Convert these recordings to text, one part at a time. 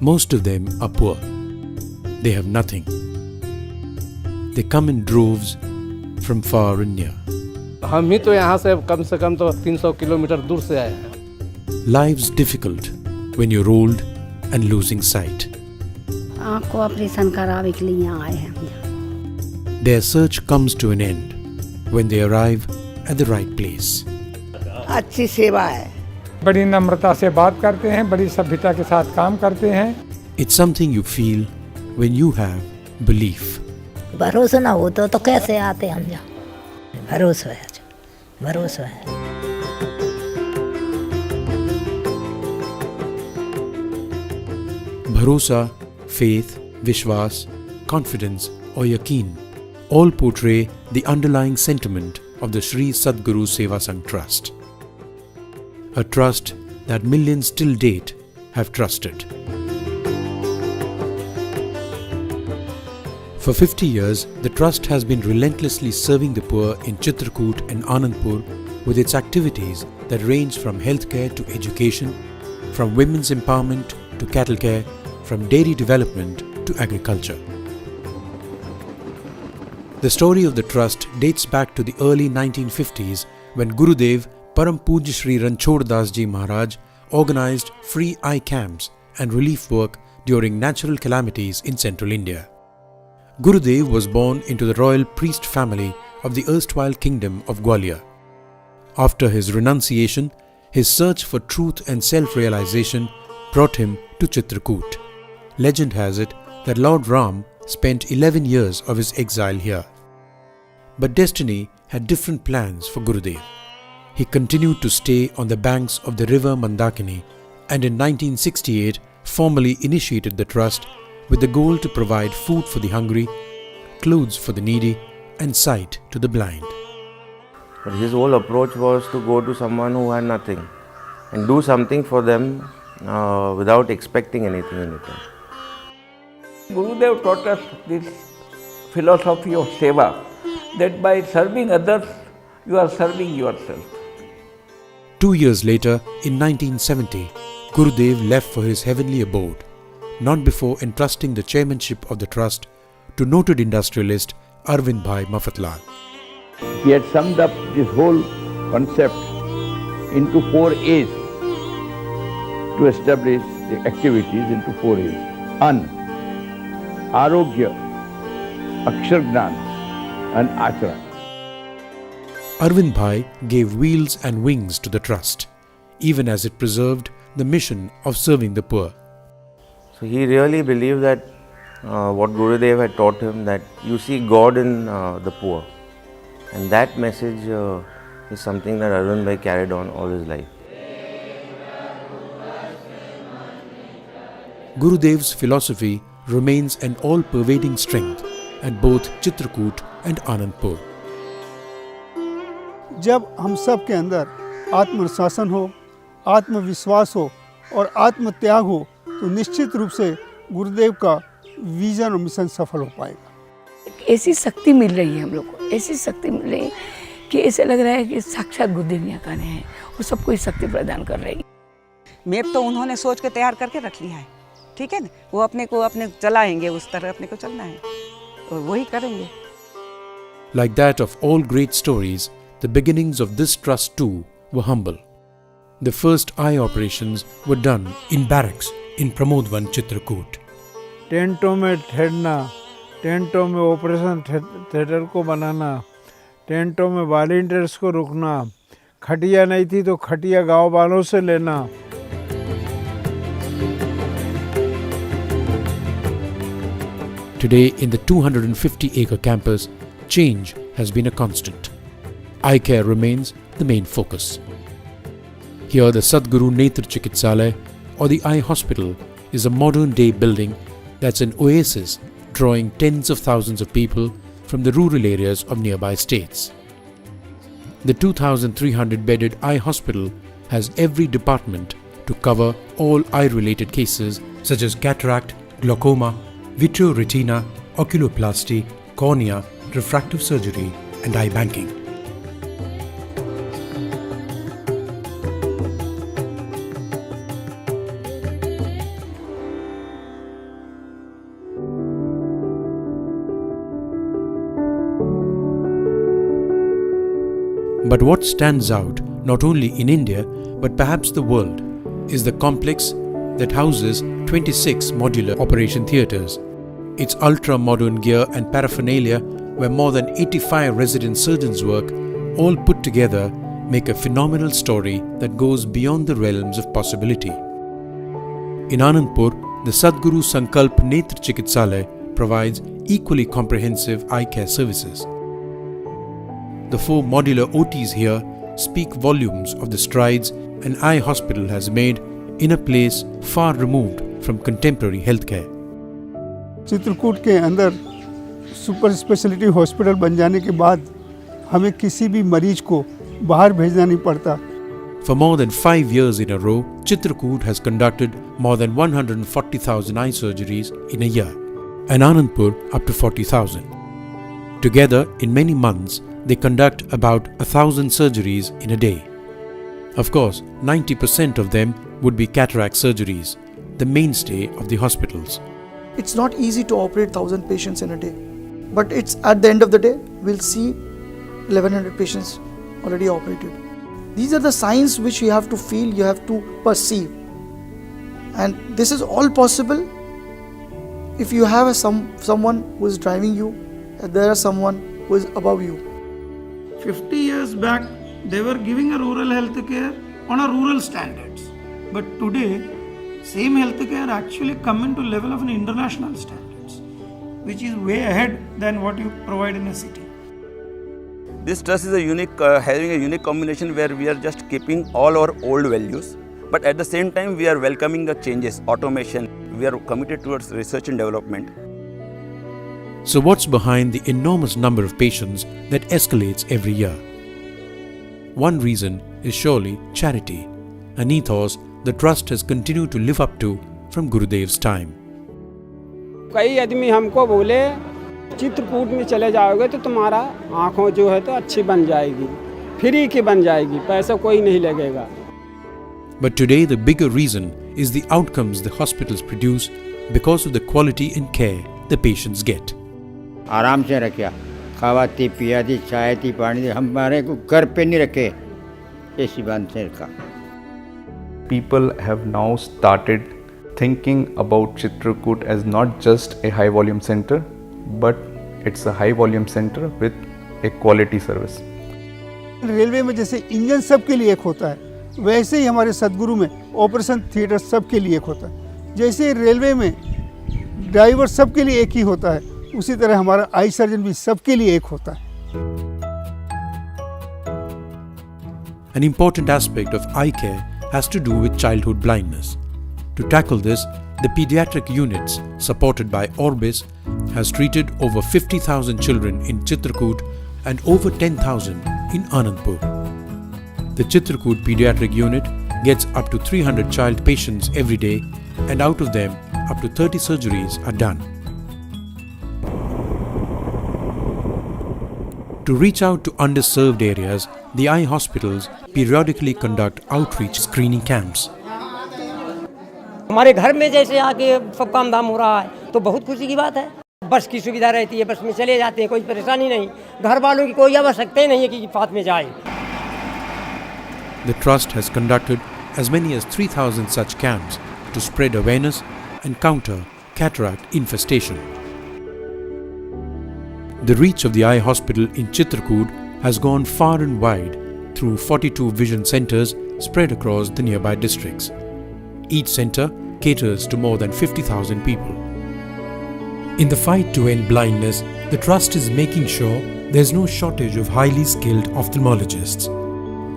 Most of them are poor. They have nothing. They come in droves from far and near. हम ही तो यहाँ से कम तो 300 kilometre दूर से आए हैं. Life's difficult when you're old and losing sight. आँख को ऑपरेशन करावे के लिए यहाँ आए हैं हम यहाँ. Their search comes to an end when they arrive at the right place. अच्छी सेवा है. बड़ी नम्रता से बात करते हैं, बड़ी सभ्यता के साथ काम करते हैं. It's something you feel when you have belief. भरोसा ना हो तो कैसे आते हम यहाँ. भरोसा है, भरोसा है. Bharosa, faith, Vishwas, confidence or yaqeen all portray the underlying sentiment of the Sri Sadguru Seva Sangh Trust. A trust that millions till date have trusted. For 50 years, the trust has been relentlessly serving the poor in Chitrakoot and Anandpur with its activities that range from healthcare to education, from women's empowerment to cattle care, from dairy development to agriculture. The story of the trust dates back to the early 1950s when Gurudev Param Pujya Shri Ranchhod Das Ji Maharaj organized free eye camps and relief work during natural calamities in central India. Gurudev was born into the royal priest family of the erstwhile kingdom of Gwalior. After his renunciation, his search for truth and self-realization brought him to Chitrakoot. Legend has it that Lord Ram spent 11 years of his exile here. But destiny had different plans for Gurudev. He continued to stay on the banks of the river Mandakini and in 1968 formally initiated the trust with the goal to provide food for the hungry, clothes for the needy and sight to the blind. But his whole approach was to go to someone who had nothing and do something for them without expecting anything in return. Gurudev taught us this philosophy of Seva, that by serving others, you are serving yourself. 2 years later, in 1970, Gurudev left for his heavenly abode, not before entrusting the chairmanship of the trust to noted industrialist Arvind Bhai Mafatlal. He had summed up this whole concept into 4 A's to establish the activities into 4 A's. An, Arogya, Akshar-Gnan and Acharan. Arvind Bhai gave wheels and wings to the trust, even as it preserved the mission of serving the poor. So he really believed that what Gurudev had taught him, that you see God in the poor. And that message is something that Arvind Bhai carried on all his life. Gurudev's philosophy remains an all-pervading strength at both Chitrakoot and Anandpur. जब हम सब के अंदर आत्मशासन हो, आत्मविश्वास हो और आत्मत्याग हो तो निश्चित रूप से गुरुदेव का विजन और मिशन सफल हो पाएगा. ऐसी शक्ति मिल रही है हम लोग को, ऐसी शक्ति मिल रही है कि ऐसे लग रहा है कि साक्षात गुरुदेव यहाँ कर रहे हैं और सबको ये शक्ति प्रदान कर रही है. मैप तो उन्होंने सोच के तैयार करके रख लिया है, ठीक है ना. वो अपने चलाएंगे, उस तरह अपने को चलना है और वही करेंगे. Like that of all great stories, the beginnings of this trust too were humble. The first eye operations were done in barracks in Pramodvan, Chitrakoot. टेंटों में ठहरना, टेंटों में ऑपरेशन थिएटर को बनाना, टेंटों में वॉलंटियर्स को रुकना, खटिया नहीं थी तो खटिया गांव वालों से लेना. Today, in the 250-acre campus, change has been a constant. Eye care remains the main focus. Here, the Sadguru Netra Chikitsalaya, or the Eye Hospital, is a modern-day building that's an oasis drawing tens of thousands of people from the rural areas of nearby states. The 2,300-bedded Eye Hospital has every department to cover all eye-related cases such as cataract, glaucoma, vitreoretina, oculoplasty, cornea, refractive surgery and eye banking. But what stands out, not only in India but perhaps the world, is the complex that houses 26 modular operation theatres. Its ultra-modern gear and paraphernalia, where more than 85 resident surgeons work, all put together make a phenomenal story that goes beyond the realms of possibility. In Anandpur, the Sadguru Sankalp Netra Chikitsalaya provides equally comprehensive eye care services. The 4 modular OTs here speak volumes of the strides an eye hospital has made in a place far removed from contemporary healthcare. Chitrakoot के अंदर super speciality hospital बन जाने के बाद हमें किसी भी मरीज को बाहर भेजना नहीं पड़ता. For more than 5 years in a row, Chitrakoot has conducted more than 140,000 eye surgeries in a year, and Anandpur up to 40,000. Together, in many months, they conduct about 1,000 surgeries in a day. Of course, 90% of them would be cataract surgeries, the mainstay of the hospitals. It's not easy to operate 1,000 patients in a day, but it's at the end of the day, we'll see 1,100 patients already operated. These are the signs which you have to feel, you have to perceive. And this is all possible if you have someone who is driving you, and there is someone who is above you. 50 years back, they were giving a rural health care on a rural standards. But today, same health care actually come into level of an international standards, which is way ahead than what you provide in a city. This trust is a unique, having a unique combination where we are just keeping all our old values, but at the same time we are welcoming the changes, automation. We are committed towards research and development. So what's behind the enormous number of patients that escalates every year? One reason is surely charity, an ethos the trust has continued to live up to from Gurudev's time. कई आदमी हमको बोले चित्रकूट में चले जाओगे तो तुम्हारा आँखों जो है तो अच्छी बन जाएगी, फ्री की बन जाएगी, पैसा कोई नहीं लगेगा. But today the bigger reason is the outcomes the hospitals produce because of the quality and care the patients get. आराम से रखा, खावाती पियाती चाय थी पानी थी, हमारे को घर पे नहीं रखे, ऐसी बात से रखा. People have now started thinking about Chitrakoot as not just a high volume center, but it's a high volume center with a quality service. Railway में जैसे इंजन सबके लिए एक होता है, वैसे ही हमारे सदगुरु में ऑपरेशन थिएटर सबके लिए एक होता है. जैसे रेलवे में ड्राइवर सबके लिए एक ही होता है, उसी तरह हमारा आई सर्जन भी सबके लिए एक होता है. An important aspect of eye care has to do with childhood blindness. To tackle this, the pediatric units, supported by Orbis, has treated over 50,000 children in Chitrakoot and over 10,000 in Anandpur. The Chitrakoot pediatric unit gets up to 300 child patients every day, and out of them, up to 30 surgeries are done. To reach out to underserved areas, the eye hospitals periodically conduct outreach screening camps. हमारे घर में जैसे आके सब काम धाम हो रहा है तो बहुत खुशी की बात है. बस की सुविधा रहती है, बस में चले जाते हैं, कोई परेशानी नहीं, घर वालों की कोई आवश्यकता ही नहीं है कि साथ में जाए. The trust has conducted as many as 3,000 such camps to spread awareness and counter cataract infestation. The reach of the eye hospital in Chitrakoot has gone far and wide through 42 vision centers spread across the nearby districts. Each center caters to more than 50,000 people. In the fight to end blindness, the trust is making sure there's no shortage of highly skilled ophthalmologists.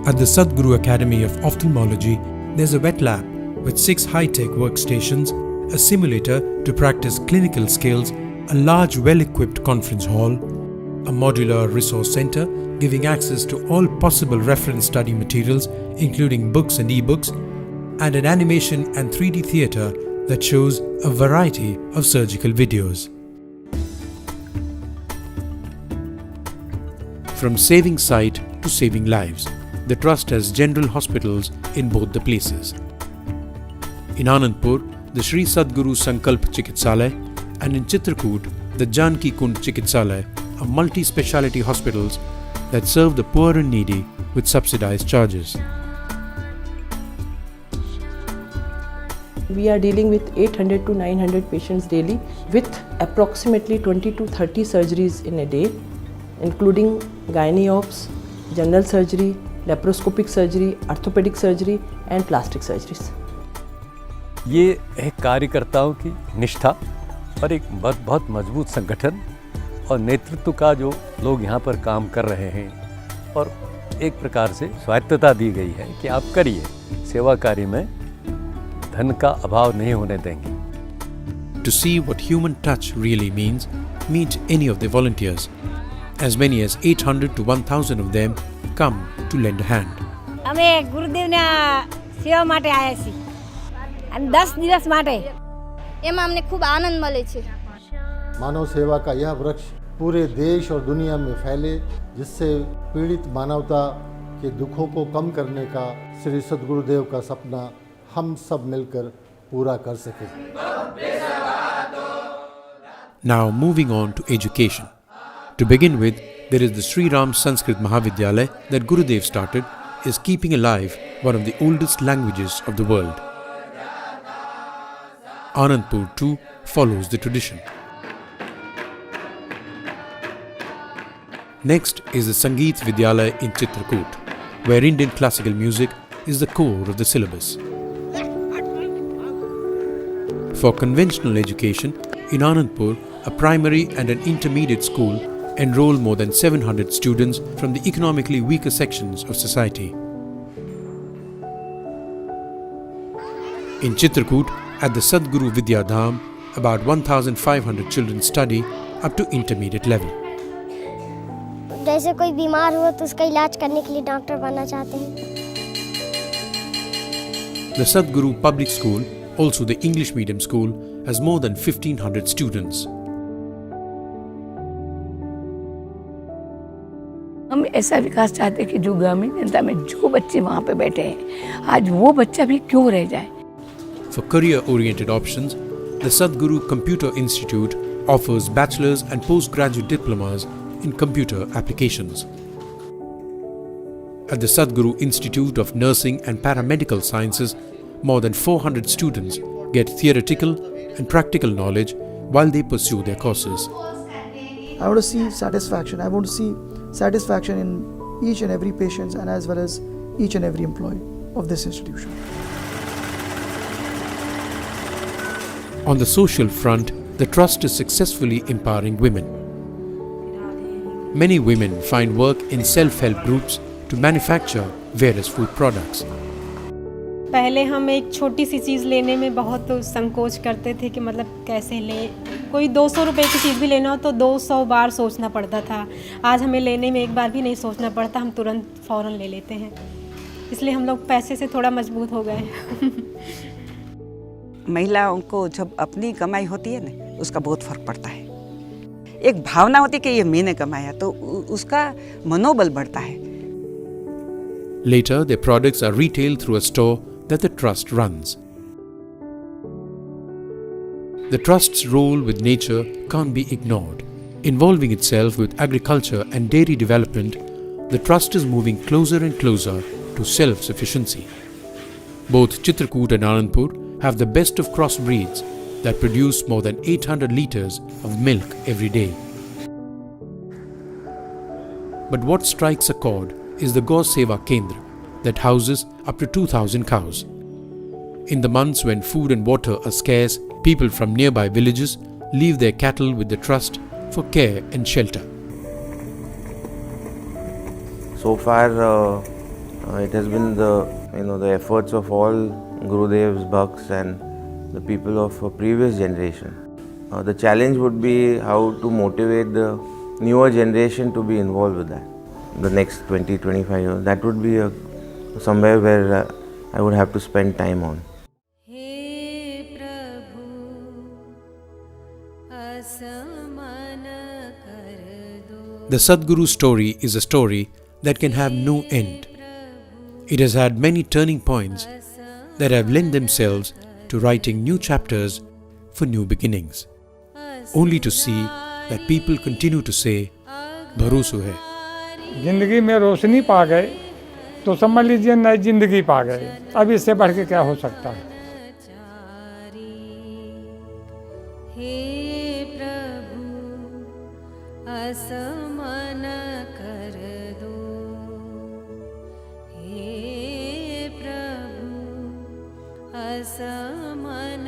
At the Sadguru Academy of Ophthalmology, there's a wet lab with 6 high-tech workstations, a simulator to practice clinical skills, a large well-equipped conference hall, a modular resource center giving access to all possible reference study materials including books and e-books, and an animation and 3D theatre that shows a variety of surgical videos. From saving sight to saving lives, the trust has general hospitals in both the places. In Anandpur, the Sri Sadguru Sankalp Chikitsalaya, and in Chitrakoot, the Janki Kund Chikitsalaya are multi-speciality hospitals that serve the poor and needy with subsidized charges. We are dealing with 800 to 900 patients daily with approximately 20 to 30 surgeries in a day, including gynae ops, general surgery, laparoscopic surgery, orthopedic surgery and plastic surgeries. ये एक कार्यकर्ताओं की निष्ठा और एक बहुत मजबूत संगठन और नेतृत्व का जो लोग यहाँ पर काम कर रहे हैं और एक प्रकार से स्वायत्तता दी गई है कि आप करिए, सेवा कार्य में धन का अभाव नहीं होने देंगे. To see what human touch really means, meet any of the volunteers. As many as 800 to 1000 of them come to lend a hand. અમે ગુરુદેવના સેવા માટે આવ્યા છીએ અને 10 દિવસ માટે એમાં અમને ખૂબ આનંદ મળે છે. मानव सेवा का यह वृक्ष पूरे देश और दुनिया में फैले, जिससे पीड़ित मानवता के दुखों को कम करने का श्री सद्गुरुदेव का सपना हम सब मिलकर पूरा कर सकें. Now moving on to education. To begin with, there is the Sri Ram Sanskrit Mahavidyalaya that Gurudev started is keeping alive one of the oldest languages of the world. Anandpur too follows the tradition. Next is the Sangeet Vidyalaya in Chitrakoot, where Indian classical music is the core of the syllabus. For conventional education, in Anandpur, a primary and an intermediate school enroll more than 700 students from the economically weaker sections of society. In Chitrakoot, at the Sadguru Vidya Dham, about 1,500 children study up to intermediate level. जैसे कोई बीमार हुआ तो उसका इलाज करने के लिए डॉक्टर बनना चाहते हैं. The Sadguru Public School, also the English medium school, has more than 1,500 students. हम ऐसा विकास चाहते हैं कि जो ग्रामीण जनता में जो बच्चे वहाँ पे बैठे हैं, आज वो बच्चा भी क्यों रह जाए. For career-oriented options, the Sadguru Computer Institute offers bachelor's and postgraduate diplomas in computer applications. At the Sadguru Institute of Nursing and Paramedical Sciences, more than 400 students get theoretical and practical knowledge while they pursue their courses. I want to see satisfaction. I want to see satisfaction in each and every patient and as well as each and every employee of this institution. On the social front, the Trust is successfully empowering women. Many women find work in self-help groups to manufacture various food products. पहले हम एक छोटी सी चीज़ लेने में बहुत संकोच करते थे कि मतलब कैसे लें. कोई 200 रुपए की चीज़ भी लेना हो तो 200 बार सोचना पड़ता था. आज हमें लेने में एक बार भी नहीं सोचना पड़ता, हम तुरंत फ़ौरन ले लेते हैं. इसलिए हम लोग पैसे से थोड़ा मजबूत हो गए. महिलाओं को जब अपनी कमाई होती है ना, उसका बहुत फर्क पड़ता है. एक भावना होती है कि ये मैंने कमाया, तो उसका मनोबल बढ़ता है. Later, their products are retailed through a store that the Trust runs. The Trust's role with nature can't be ignored. Involving itself with agriculture and dairy development, the Trust is moving closer and closer to self-sufficiency. Both Chitrakoot and Anandpur have the best of crossbreeds that produce more than 800 litres of milk every day. But what strikes a chord is the Gau Seva Kendra that houses up to 2,000 cows. In the months when food and water are scarce, people from nearby villages leave their cattle with the Trust for care and shelter. So far, it has been the efforts of all Gurudev's bhaks and the people of a previous generation. The challenge would be how to motivate the newer generation to be involved with that. The next 20-25 years, that would be somewhere where I would have to spend time on. The Sadguru story is a story that can have no end. It has had many turning points that have lent themselves to writing new chapters for new beginnings, only to see that people continue to say, भरोसो है। जिंदगी में रोशनी पा गए तो समझ लीजिए नई जिंदगी पा गए। अब इससे बढ़ के क्या हो सकता है। हे प्रभु असमन कर दो, हे प्रभु असमन